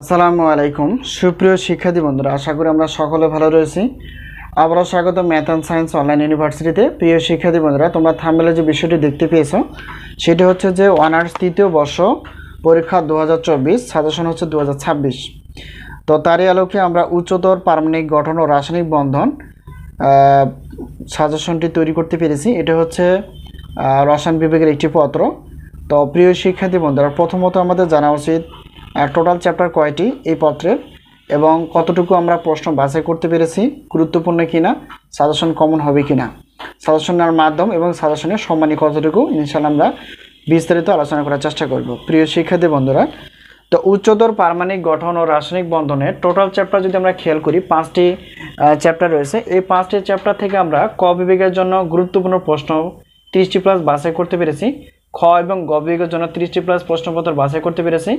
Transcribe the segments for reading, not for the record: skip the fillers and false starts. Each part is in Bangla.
আসসালামু আলাইকুম সুপ্রিয় শিক্ষার্থী বন্ধুরা, আশা করি আমরা সকলে ভালো রয়েছি। আবারও স্বাগত ম্যাথ অ্যান্ড সায়েন্স অনলাইন ইউনিভার্সিটিতে। প্রিয় শিক্ষার্থী বন্ধুরা, তোমরা থাম্বনেলে যে বিষয়টি দেখতে পেয়েছো সেটি হচ্ছে যে অনার্স তৃতীয় বর্ষ পরীক্ষা 2024, সাজেশন হচ্ছে 2026। তো তারই আলোকে আমরা উচ্চতর পারমাণবিক গঠন ও রাসায়নিক বন্ধন সাজেশনটি তৈরি করতে পেরেছি। এটা হচ্ছে রসায়ন বিভাগের একটি পত্র। তো প্রিয় শিক্ষার্থী বন্ধুরা, প্রথমত আমাদের জানা উচিত টোটাল চ্যাপ্টার কয়টি এই পত্রের এবং কতটুকু আমরা প্রশ্ন বাছাই করতে পেরেছি, গুরুত্বপূর্ণ কিনা, সাজেশন কমন হবে কিনা, সাজেশনের মাধ্যম এবং সাজেশনের সম্মানী কতটুকু, ইনশাআল্লাহ আমরা বিস্তারিত আলোচনা করার চেষ্টা করব। প্রিয় শিক্ষার্থী বন্ধুরা, তো উচ্চতর পারমাণবিক গঠন ও রাসায়নিক বন্ধনের টোটাল চ্যাপ্টার যদি আমরা খেয়াল করি, 5টি চ্যাপ্টার রয়েছে। এই 5টি চ্যাপ্টার থেকে আমরা ক বিভাগের জন্য গুরুত্বপূর্ণ প্রশ্ন 30টি প্লাস বাছাই করতে পেরেছি, খ এবং গ বিভাগের জন্য 30টি প্লাস প্রশ্নপত্র বাছাই করতে পেরেছি।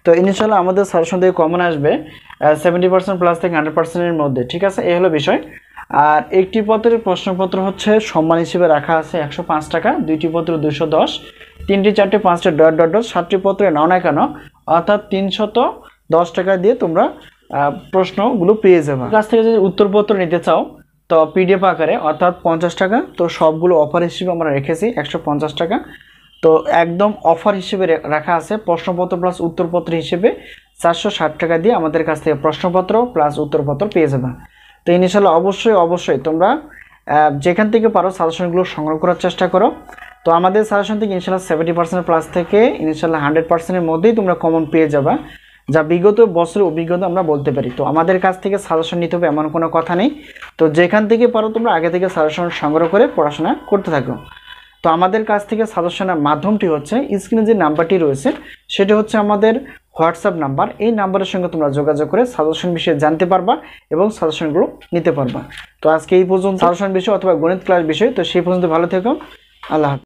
তো ইনশাআল্লাহ আমাদের সাজেশন থেকে কমন আসবে 70% প্লাস থেকে 100%-এর মধ্যে, ঠিক আছে? এই হলো বিষয়। আর একটি পত্রের প্রশ্নপত্র হচ্ছে সম্মান হিসেবে রাখা আছে 105 টাকা, দুইটি পত্র 210, তিনটি চারটি পাঁচটি ডট ডট ডট 7টি পত্রে নাও না কেন, অর্থাৎ 310 টাকা দিয়ে তোমরা প্রশ্নগুলো পেয়ে যাবে। কাছ থেকে যদি উত্তরপত্র নিতে চাও তো পিডিএফ আকারে অর্থাৎ 50 টাকা। তো সবগুলো অফার হিসেবে আমরা রেখেছি 150 টাকা। তো একদম অফার হিসেবে রাখা আছে প্রশ্নপত্র প্লাস উত্তরপত্র হিসেবে 460 টাকা দিয়ে আমাদের কাছ থেকে প্রশ্নপত্র প্লাস উত্তরপত্র পেয়ে যাবে। তো ইনশাআল্লাহ অবশ্যই তোমরা যেখান থেকে পারো সাজেশনগুলো সংগ্রহ করার চেষ্টা করো। তো আমাদের সাজেশন থেকে ইনশাআল্লাহ 70% প্লাস থেকে ইনশাআল্লাহ 100%-এর মধ্যেই তোমরা কমন পেয়ে যাবে, যা বিগত বছরের অভিজ্ঞতা আমরা বলতে পারি। তো আমাদের কাছ থেকে সাজেশন নিতে হবে এমন কোনো কথা নেই। তো যেখান থেকে পারো তোমরা আগে থেকে সাজেশন সংগ্রহ করে পড়াশোনা করতে থাকো। তো আমাদের কাছ থেকে সাজেশনের মাধ্যমটি হচ্ছে স্ক্রিনে যে নাম্বারটি রয়েছে সেটা হচ্ছে আমাদের হোয়াটসঅ্যাপ নাম্বার। এই নাম্বারের সঙ্গে তোমরা যোগাযোগ করে সাজেশন বিষয়ে জানতে পারবা এবং সাজেশনগুলো নিতে পারবা। তো আজকে এই পর্যন্ত সাজেশন বিষয় অথবা গণিত ক্লাস বিষয়। তো সেই পর্যন্ত ভালো থেকো। আল্লাহ হাফেজ।